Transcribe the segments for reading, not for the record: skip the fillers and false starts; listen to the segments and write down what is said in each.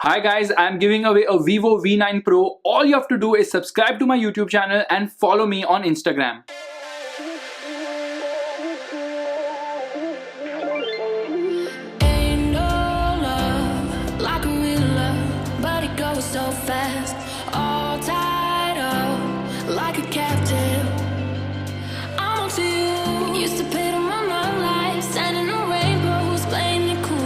Hi guys, I'm giving away a Vivo V9 Pro. All you have to do is subscribe to my YouTube channel and follow me on Instagram. Ain't no love like a real love, but it goes so fast. All tied up like a captive. I'm on to you. Used to pay to my life, sending no rainbows, playing it cool.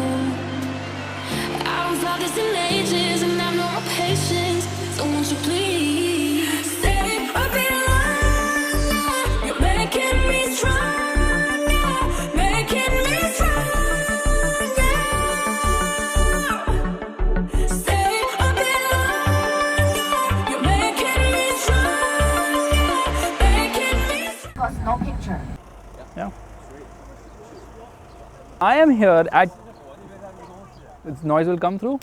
I don't felt this in ages, and I have no more patience. So won't you please stay a bit longer? You're making me stronger, making me stronger. Stay a bit longer. You're making me stronger, making me stronger. Because no picture. Yeah. I am here at. This noise will come through.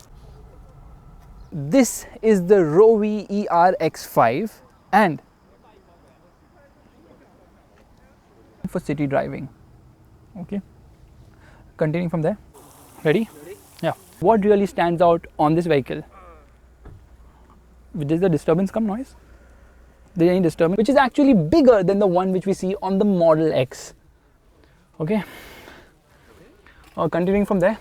This is the Roewe ERX5 and for city driving. Okay. Continuing from there. Ready? Yeah. What really stands out on this vehicle? Does the disturbance come noise? There any disturbance? Which is actually bigger than the one which we see on the Model X. Okay. Continuing from there.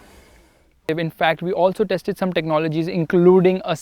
In fact, we also tested some technologies including a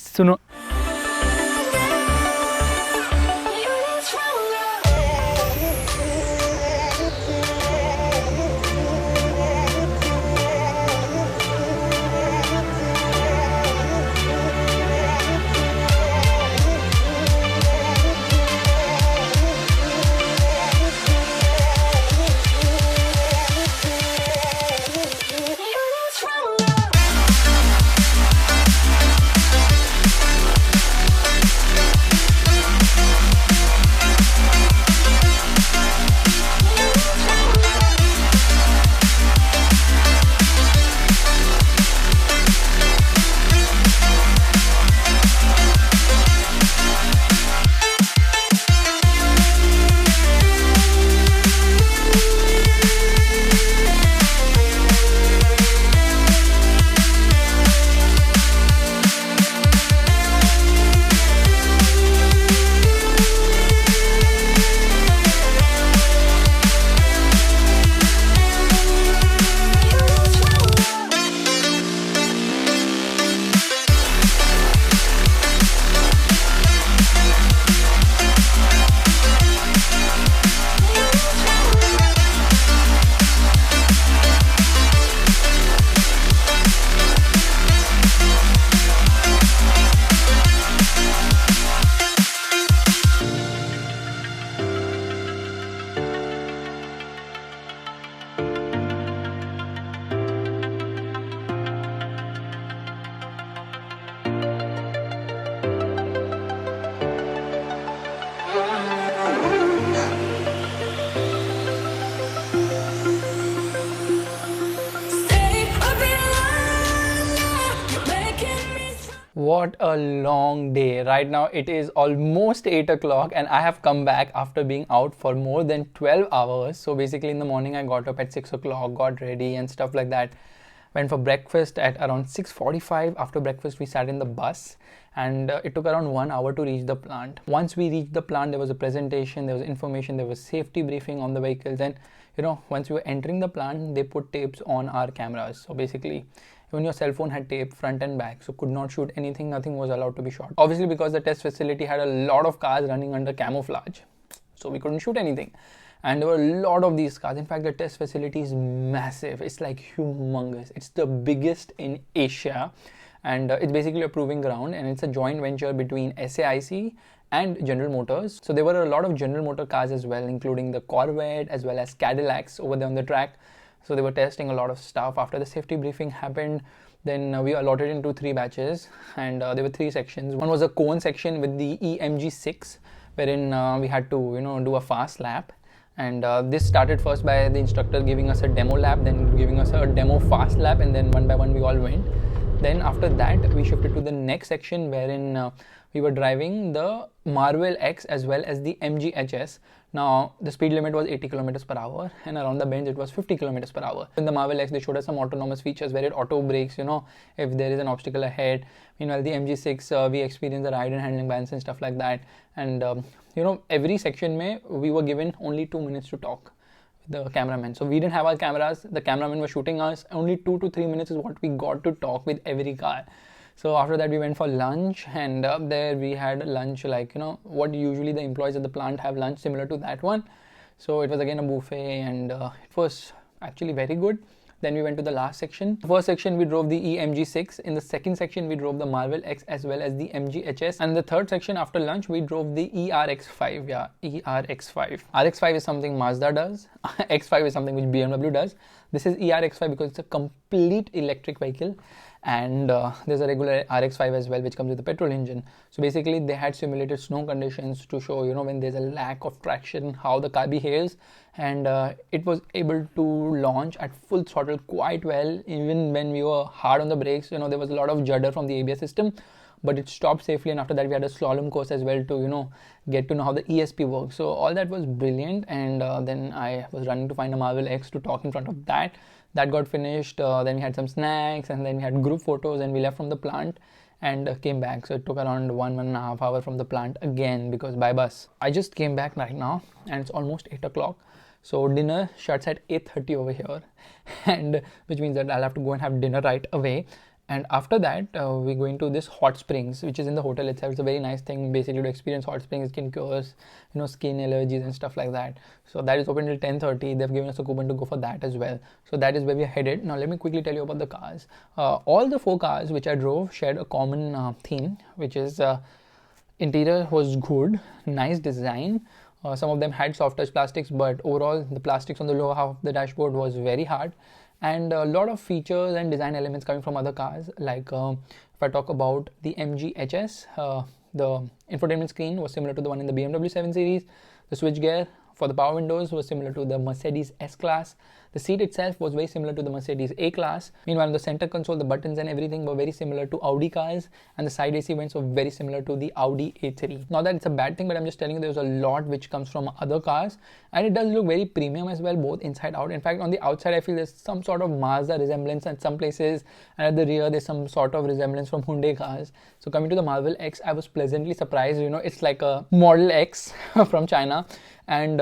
What a long day. Right now it is almost 8 o'clock and I have come back after being out for more than 12 hours. So basically in the morning I got up at 6 o'clock, got ready and stuff like that. Went for breakfast at around 6:45. After breakfast we sat in the bus and it took around 1 hour to reach the plant. Once we reached the plant there was a presentation, there was information, there was safety briefing on the vehicles, and once we were entering the plant they put tapes on our cameras. So basically even your cell phone had tape front and back, so could not shoot anything, nothing was allowed to be shot. Obviously because the test facility had a lot of cars running under camouflage, so we couldn't shoot anything. And there were a lot of these cars. In fact, the test facility is massive. It's like humongous. It's the biggest in Asia, and it's basically a proving ground, and it's a joint venture between SAIC and General Motors. So there were a lot of General Motor cars as well, including the Corvette as well as Cadillacs over there on the track. So they were testing a lot of stuff. After the safety briefing happened, then we allotted into 3 batches, and there were 3 sections. One was a cone section with the EMG6, wherein we had to do a fast lap. And this started first by the instructor giving us a demo lap, then giving us a demo fast lap, and then one by one we all went. Then after that, we shifted to the next section wherein we were driving the Marvel X as well as the MG HS. Now, the speed limit was 80 kilometers per hour, and around the bends it was 50 kilometers per hour. In the Marvel X, they showed us some autonomous features where it auto brakes, you know, if there is an obstacle ahead. Meanwhile, the MG6, we experienced the ride and handling balance and stuff like that. And, you know, every section we were given only 2 minutes to talk. The cameraman. So we didn't have our cameras. The cameraman was shooting us. Only 2 to 3 minutes is what we got to talk with every car. So after that, we went for lunch, and there we had lunch like, you know, what usually the employees at the plant have lunch similar to that one. So it was again a buffet, and it was actually very good. Then we went to the last section. The first section we drove the EMG6. In the second section we drove the Marvel X as well as the MG HS. And the third section after lunch we drove the ERX5. Yeah, ERX5. RX5 is something Mazda does. X5 is something which BMW does. This is ERX5 because it's a complete electric vehicle. And there's a regular RX5 as well which comes with a petrol engine. So basically they had simulated snow conditions to show, you know, when there's a lack of traction, how the car behaves. And it was able to launch at full throttle quite well. Even when we were hard on the brakes, you know, there was a lot of judder from the ABS system, but it stopped safely. And after that we had a slalom course as well to, you know, get to know how the ESP works. So all that was brilliant. And then I was running to find a Marvel X to talk in front of that. That got finished. Then we had some snacks, and then we had group photos, and we left from the plant and came back. So it took around 1.5 hours from the plant again, because by bus. I just came back right now and it's almost 8 o'clock. So dinner shuts at 8:30 over here, and which means that I'll have to go and have dinner right away. And after that, we're going to this hot springs, which is in the hotel itself. It's a very nice thing, basically, to experience hot springs, skin cures, you know, skin allergies and stuff like that. So that is open till 10:30. They've given us a coupon to go for that as well. So that is where we are headed. Now let me quickly tell you about the cars. All the 4 cars which I drove shared a common theme, which is interior was good, nice design. Some of them had soft touch plastics, but overall the plastics on the lower half of the dashboard was very hard. And a lot of features and design elements coming from other cars. Like if I talk about the MG HS, the infotainment screen was similar to the one in the BMW 7 Series. The switchgear for the power windows was similar to the Mercedes S-Class. The seat itself was very similar to the Mercedes A-Class. Meanwhile, on the center console, the buttons and everything were very similar to Audi cars, and the side AC vents were very similar to the Audi A3. Not that it's a bad thing, but I'm just telling you there's a lot which comes from other cars, and it does look very premium as well, both inside out. In fact, on the outside, I feel there's some sort of Mazda resemblance at some places, and at the rear, there's some sort of resemblance from Hyundai cars. So coming to the Marvel X, I was pleasantly surprised. You know, it's like a Model X from China, and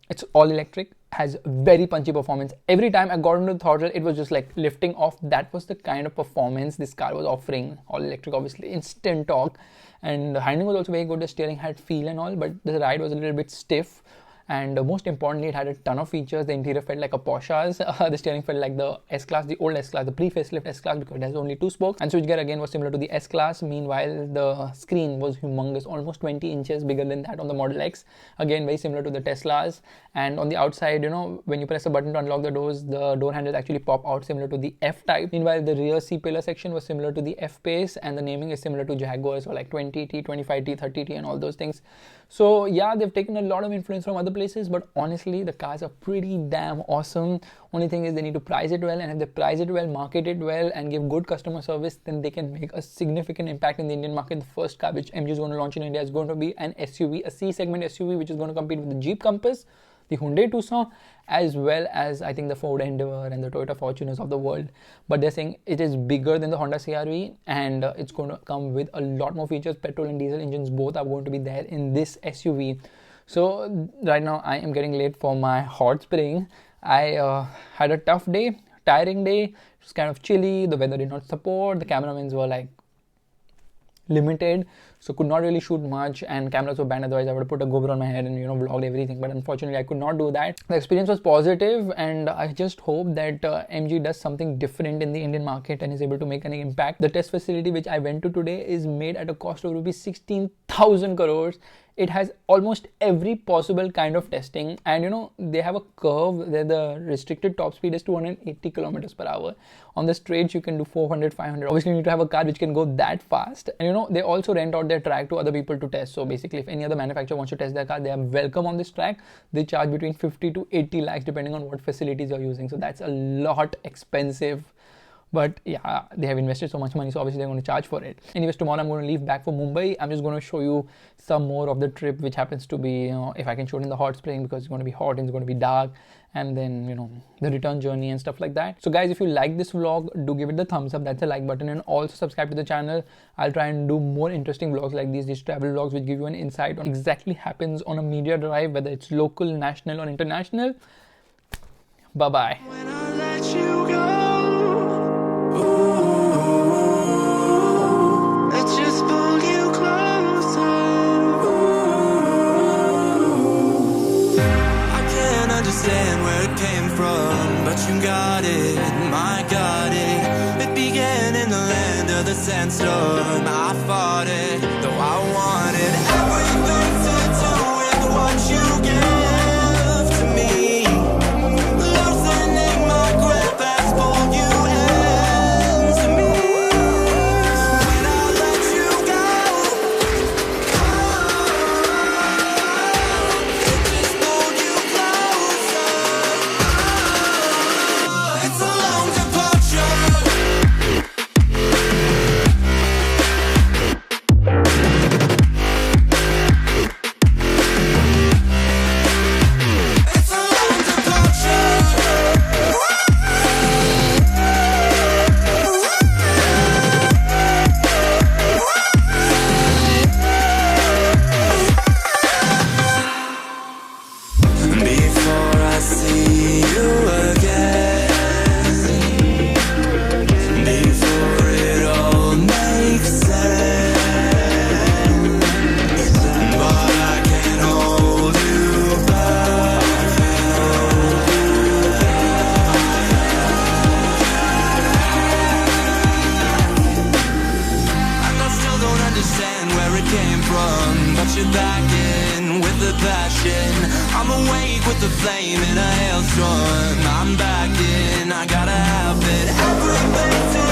it's all electric, has very punchy performance. Every time I got into the throttle, it was just like lifting off. That was the kind of performance this car was offering. All electric, obviously, instant torque, and the handling was also very good. The steering had feel and all, but the ride was a little bit stiff. And most importantly, it had a ton of features. The interior felt like a Porsche's. The steering felt like the S-Class, the old S-Class, the pre-facelift S-Class, because it has only 2 spokes. And switchgear again was similar to the S-Class. Meanwhile, the screen was humongous, almost 20 inches bigger than that on the Model X. Again, very similar to the Teslas. And on the outside, you know, when you press a button to unlock the doors, the door handles actually pop out, similar to the F-Type. Meanwhile, the rear C-pillar section was similar to the F-Pace, and the naming is similar to Jaguars, or like 20T, 25T, 30T, and all those things. So yeah, they've taken a lot of influence from other places, but honestly, the cars are pretty damn awesome. Only thing is they need to price it well, and if they price it well, market it well, and give good customer service, then they can make a significant impact in the Indian market. The first car which MG is going to launch in India is going to be an SUV, a C-segment SUV, which is going to compete with the Jeep Compass, the Hyundai Tucson, as well as I think the Ford Endeavour and the Toyota Fortuners of the world. But they're saying it is bigger than the Honda CR-V, and it's going to come with a lot more features. Petrol and diesel engines both are going to be there in this SUV. So right now I am getting late for my hot spring. I had a tough day, tiring day. It was kind of chilly. The weather did not support. The cameramans were like limited, so could not really shoot much, and cameras were banned. Otherwise I would have put a GoPro on my head and, you know, vlogged everything, but unfortunately I could not do that. The experience was positive, and I just hope that MG does something different in the Indian market and is able to make an impact. The test facility which I went to today is made at a cost of rupees 16,000 crores. It has almost every possible kind of testing, and you know, they have a curve where the restricted top speed is 280 kilometers per hour. On the straights you can do 400, 500. Obviously you need to have a car which can go that fast, and you know, they also rent out their track to other people to test. So basically, if any other manufacturer wants to test their car, they are welcome on this track. They charge between 50 to 80 lakhs depending on what facilities you're using, so that's a lot expensive. But yeah, they have invested so much money, so obviously they're going to charge for it. Anyways, tomorrow I'm going to leave back for Mumbai. I'm just going to show you some more of the trip, which happens to be, if I can show it in the hot spring, because it's going to be hot and it's going to be dark, and then the return journey and stuff like that. So guys, if you like this vlog, do give it the thumbs up, that's the like button, and also subscribe to the channel. I'll try and do more interesting vlogs like these travel vlogs, which give you an insight on exactly happens on a media drive, whether it's local, national or international. Bye bye. When I let you go, let's just pull you closer. I can't understand where it came from, but you got it, I got it. It began in the land of the sandstorm. I fought it, though I wanted everything to do with what you give to me. Loosening my grip as for you and to me. When I let you go, it just pulled you closer. It's a long departure. It's a long departure. Before I see you again, before it all makes sense, but I can't hold you back. And I still don't understand where it came from, but you're back in with the passion. I'm awake with the flame in a hailstorm. I'm back in, I gotta have it. Everything to